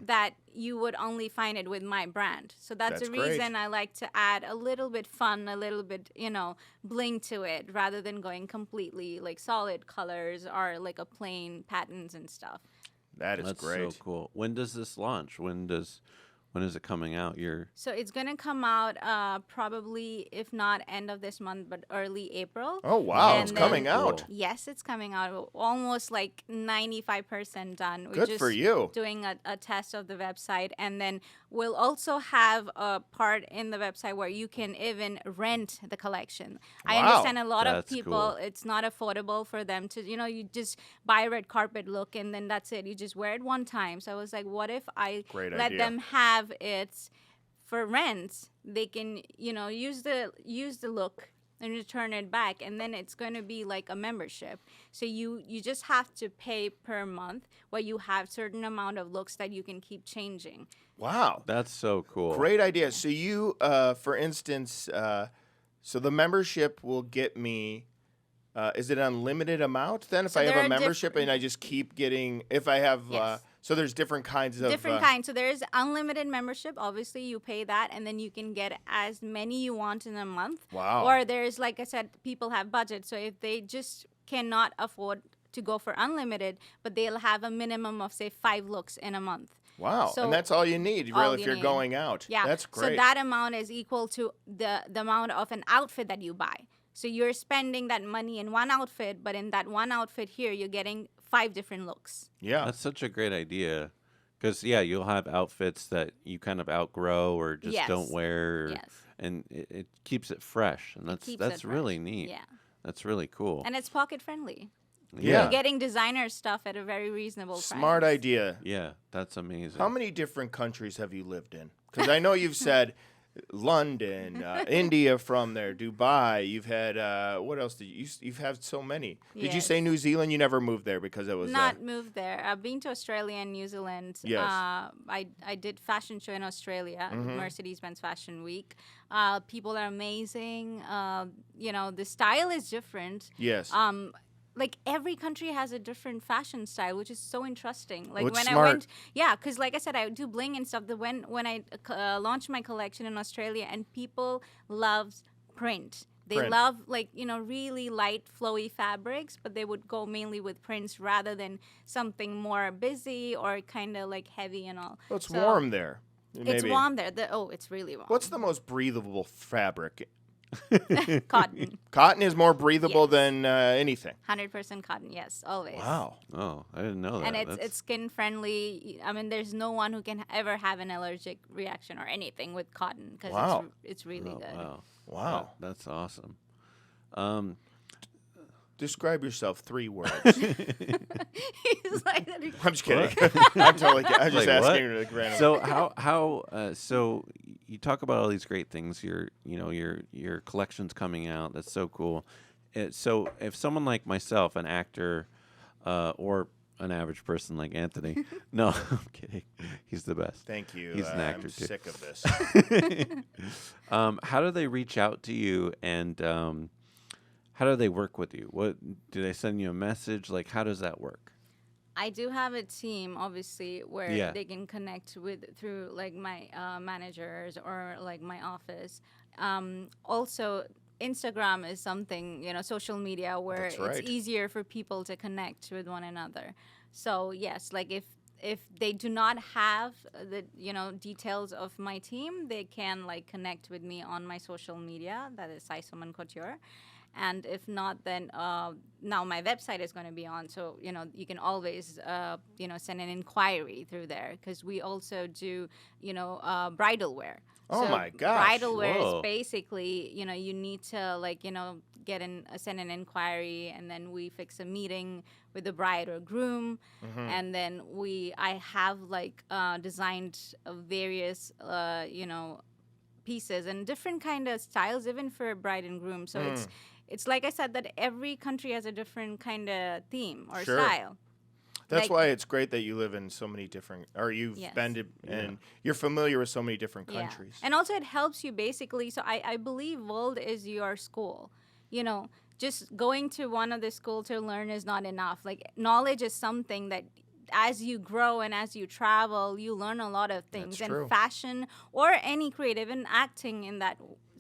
that you would only find it with my brand. So that's That's the great. reason I like to add a little bit fun, a little bit, bling to it rather than going completely like solid colors or like a plain patterns and stuff. That is That's great. so cool. When does this launch? When is it coming out? So it's going to come out probably, if not end of this month, but early April. Oh wow, And it's then- coming out. Cool. Yes, it's coming out. Almost like 95% done. We're Good just for you. doing a test of the website. And then we'll also have a part in the website where you can even rent the collection. I Wow. understand a lot of That's people, cool. it's not affordable for them to, you just buy a red carpet look and then that's it. You just wear it one time. So I was like, what if I Great let idea. them have it for rent? They can, use the look and return it back, and then it's going to be like a membership. So you just have to pay per month, where you have certain amount of looks that you can keep changing. Wow. That's so cool. Great idea. So you, for instance, so the membership will get me. Is it unlimited amount then? If So I there have a are membership and I just keep getting, if I have, Yes. so there's different kinds of Different kinds. So there's unlimited membership. Obviously, you pay that, and then you can get as many you want in a month. Wow. Or there's, like I said, people have budget. So if they just cannot afford to go for unlimited, but they'll have a minimum of say 5 looks in a month. Wow, So and that's all you need, all really, if you you're need. going out. Yeah. That's great. So that amount is equal to the amount of an outfit that you buy. So you're spending that money in one outfit, but in that one outfit here, you're getting 5 different looks. yeah, That's such a great idea. Because, yeah, you'll have outfits that you kind of outgrow or just Yes. don't wear. Yes. And it keeps it fresh. And Keeps that's it really fresh. neat. Yeah. That's really cool. And it's pocket friendly. Yeah. You're getting designer stuff at a very reasonable price. smart idea. Yeah, that's amazing. How many different countries have you lived in? Because I know you've said London, India from there, Dubai. You've had what else did you've had so many? Did you say Yes. New Zealand? You never moved there because it was Not moved there. I've been to Australia and New Zealand. Yes. I did fashion show in Australia, Mercedes-Benz Fashion Week. People are amazing. The style is different. yes. Like every country has a different fashion style, which is so interesting. Like What's when smart. I went, yeah, because like I said, I do bling and stuff. When I launched my collection in Australia, and people loved print. They Print. love really light, flowy fabrics, but they would go mainly with prints rather than something more busy or kind of like heavy and all. Well, it's So, warm there. It's Maybe. warm there. It's really warm. What's the most breathable fabric? Cotton? Cotton is more breathable Yes. than anything. 100% cotton. Yes, always. Wow. Oh, I didn't know that. And That's- it's skin friendly. I mean, there's no one who can ever have an allergic reaction or anything with cotton because Wow. it's really oh, good. wow. Wow. That's awesome. Describe yourself 3 words. He's like, I'm just kidding. I'm just Like, asking what? like random. So so you talk about all these great things. Your collection's coming out. That's so cool. So if someone like myself, an actor, or an average person like Anthony, no, I'm kidding. He's the best. Thank you. He's an actor I'm too. sick of this. How do they reach out to you, and how do they work with you? What do they send you a message? Like, how does that work? I do have a team, obviously, where Yeah. they can connect through like my managers or like my office. Also, Instagram is something, social media where That's right. it's easier for people to connect with one another. So yes, like if they do not have the details of my team, they can like connect with me on my social media. That is Sai Suman Couture. And if not, then now my website is going to be on. So, you can always, send an inquiry through there because we also do, bridal wear. Oh So my gosh. Bridal wear Whoa. is basically, you need to send an inquiry, and then we fix a meeting with the bride or groom. And then I have designed various, pieces and different kind of styles, even for bride and groom. So it's like I said, that every country has a different kind of theme or Sure. style. That's Like- why it's great that you live in so many different, or you've Yes. been to, and you're familiar with so many different countries. Yeah. And also it helps you basically. So I believe world is your school. Just going to one of the school to learn is not enough. Like knowledge is something that as you grow and as you travel, you learn a lot of things. That's and true. fashion or any creative and acting in that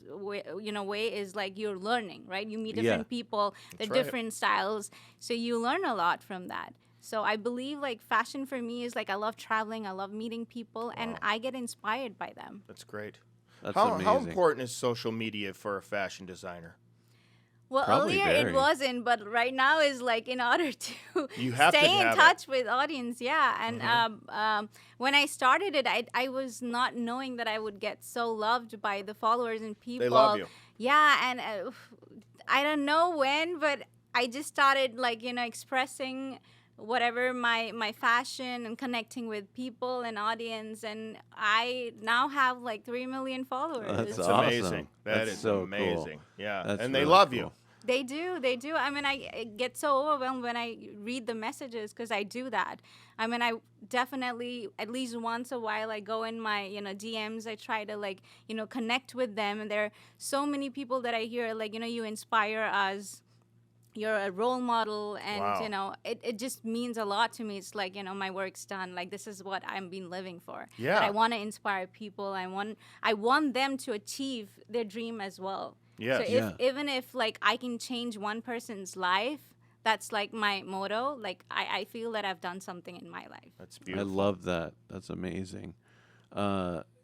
way is like you're learning, right? You meet Yeah. different people, the That's right. different styles, so you learn a lot from that. So I believe like fashion for me is like I love traveling, I love meeting people, and I get inspired by them. That's great. That's How amazing. important is social media for a fashion designer? Well, Probably earlier very. it wasn't, but right now is like in order to You have to stay in have it. touch with audience, yeah. And when I started it, I was not knowing that I would get so loved by the followers and people. They love you. Yeah, and I don't know when, but I just started expressing whatever my fashion and connecting with people and audience, and I now have like 3 million followers. That's It's awesome. amazing. That That's is so cool. amazing. Yeah. That's and they really love cool. you. They do. I mean, I get so overwhelmed when I read the messages because I do that. I mean, I definitely, at least once a while, I go in my, DMs. I try to, connect with them. And there are so many people that I hear, you inspire us. You're a role model. And, Wow. it just means a lot to me. It's like, my work's done. Like, this is what I've been living for. Yeah. And I want to inspire people. I want them to achieve their dream as well. Yes. So even if I can change one person's life, that's like my motto. Like I feel that I've done something in my life. That's I beautiful. love that. That's amazing.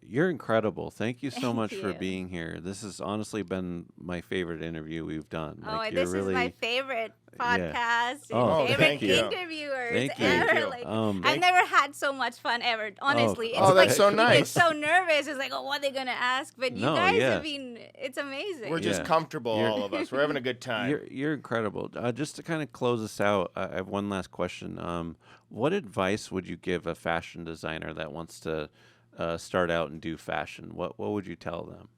You're incredible. Thank you so Thank much for you. being here. This has honestly been my favorite interview we've done. Oh, Like, this you're really, is my favorite podcast. Oh, favorite thank you. interviewers Thank you. ever. Thank you. Like, Um, I've never had so much fun ever. Honestly, Oh, that's so You nice. get so nervous. It's like, oh, what are they gonna ask? But you No, guys yeah. have been. It's amazing. We're just Yeah. comfortable, You're- all of us. We're having a good time. You're incredible. Just to kind of close us out, I have one last question. What advice would you give a fashion designer that wants to start out and do fashion? What would you tell them?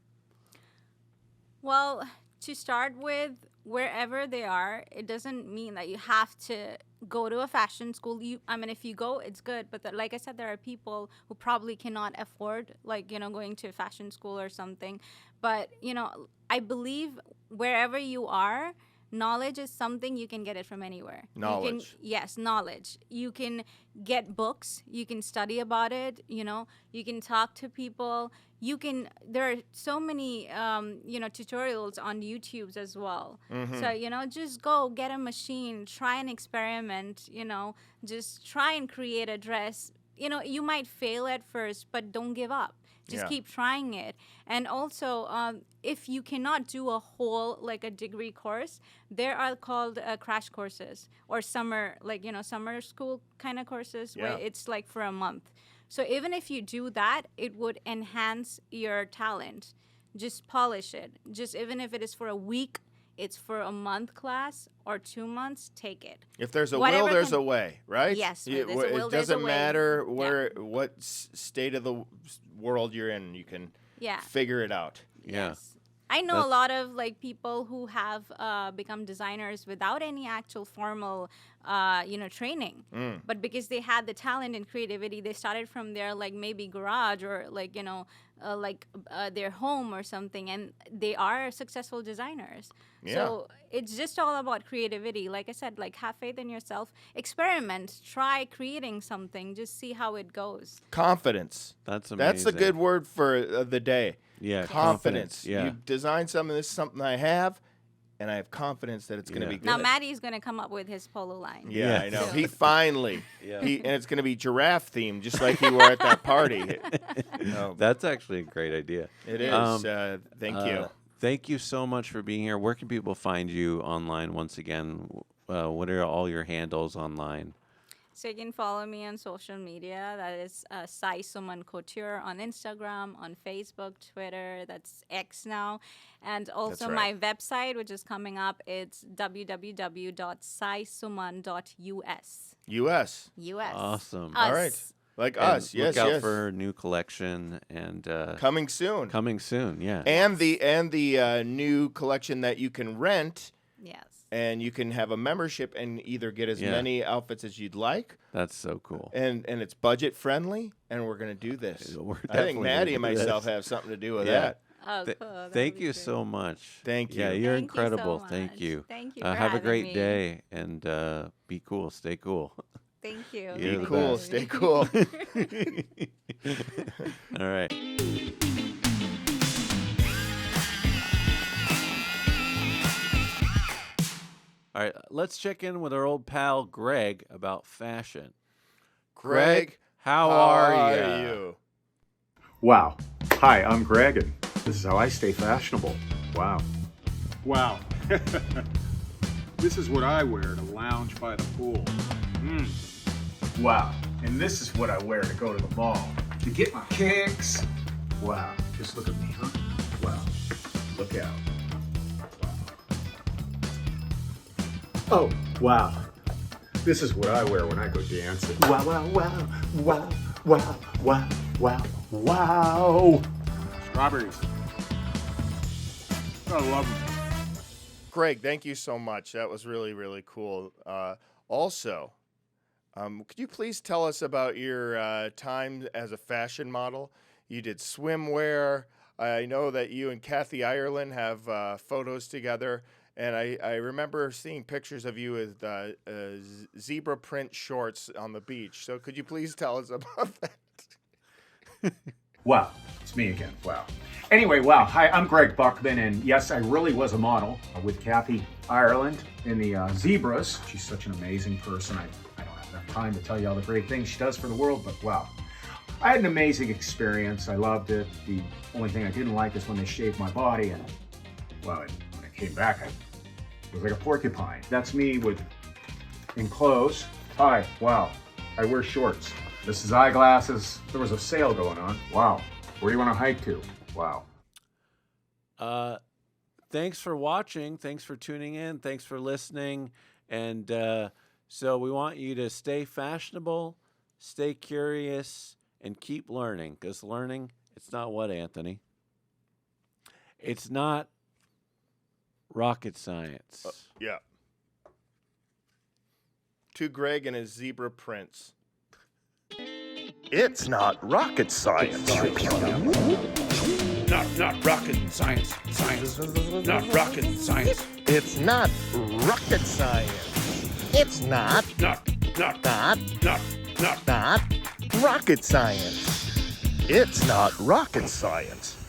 Well, to start with, wherever they are, it doesn't mean that you have to go to a fashion school. I mean, if you go, it's good. But like I said, there are people who probably cannot afford, like, going to a fashion school or something. But, I believe wherever you are, knowledge is something you can get it from anywhere. Knowledge. Yes, knowledge. You can get books. You can study about it. You can talk to people. There are so many, tutorials on YouTubes as well. So, just go get a machine, try and experiment, just try and create a dress. You might fail at first, but don't give up. Just keep trying it. And also, if you cannot do a whole, like a degree course, there are called crash courses or summer school kind of courses where it's like for a month. So even if you do that, it would enhance your talent. Just polish it. Just even if it is for a week, it's for a month class or 2 months, take it. If there's a will, there's a way, right? Yes, there's a will, there's a way. It doesn't matter what state of the world you're in. You can figure it out. Yeah. Yes. I know a lot of people who have become designers without any actual formal, training. But because they had the talent and creativity, they started from their maybe garage or their home or something, and they are successful designers. Yeah. So it's just all about creativity. Like I said, have faith in yourself, experiment, try creating something, just see how it goes. Confidence. That's amazing. That's a good word for the day. Yeah, confidence. Yeah. You design something. This is something I have, and I have confidence that it's going to be good. Now Matty's going to come up with his polo line. Yeah, I know. So. He finally. And it's going to be giraffe themed, just like you were at that party. That's actually a great idea. It is. Thank you. Thank you so much for being here. Where can people find you online once again? What are all your handles online? So you can follow me on social media. That is Sai Suman Couture on Instagram, on Facebook, Twitter. That's X now. And also my website, which is coming up, it's www.saisuman.us. US. Awesome. All right. Like us, yes, look out for her new collection and coming soon. Coming soon, yeah. And the new collection that you can rent. Yes. And you can have a membership and either get as many outfits as you'd like. That's so cool. And it's budget friendly, and we're gonna do this. I think Matty and myself have something to do with that. Oh, cool. Thank you so much. Thank you. Yeah, you're Thank incredible. You so Thank you. Thank you. For have a great me. day and be cool. Stay cool. Thank you. You're Be cool. best. Stay cool. All right. All right, let's check in with our old pal Greg about fashion. Greg, how are you? Wow. Hi, I'm Greg, and this is how I stay fashionable. Wow. Wow. This is what I wear to lounge by the pool. Wow. And this is what I wear to go to the mall. To get my kicks. Wow. Just look at me, huh? Wow. Look out. Oh, wow. This is what I wear when I go dancing. Wow, wow, wow, wow, wow, wow, wow, wow. Strawberries. I love them. Greg, thank you so much. That was really, really cool. Also, could you please tell us about your time as a fashion model? You did swimwear. I know that you and Kathy Ireland have photos together. And I remember seeing pictures of you with zebra print shorts on the beach. So could you please tell us about that? Wow, it's me again. Wow. Anyway, wow. Hi, I'm Greg Buckman, and yes, I really was a model with Kathy Ireland in the Zebras. She's such an amazing person. I don't have enough time to tell you all the great things she does for the world, but wow. I had an amazing experience. I loved it. The only thing I didn't like is when they shaved my body, and well, when I came back, I was like a porcupine. That's me in clothes. Hi, wow. I wear shorts. This is eyeglasses. There was a sale going on. Wow. Where do you want to hike to? Wow. Thanks for watching. Thanks for tuning in. Thanks for listening. And so we want you to stay fashionable, stay curious, and keep learning, because learning, it's not what, Anthony? It's not rocket science. Yeah. To Greg and his zebra prince. It's not rocket science. Not rocket science. Science. Not rocket science. It's not rocket science. It's not rocket science. It's not rocket science.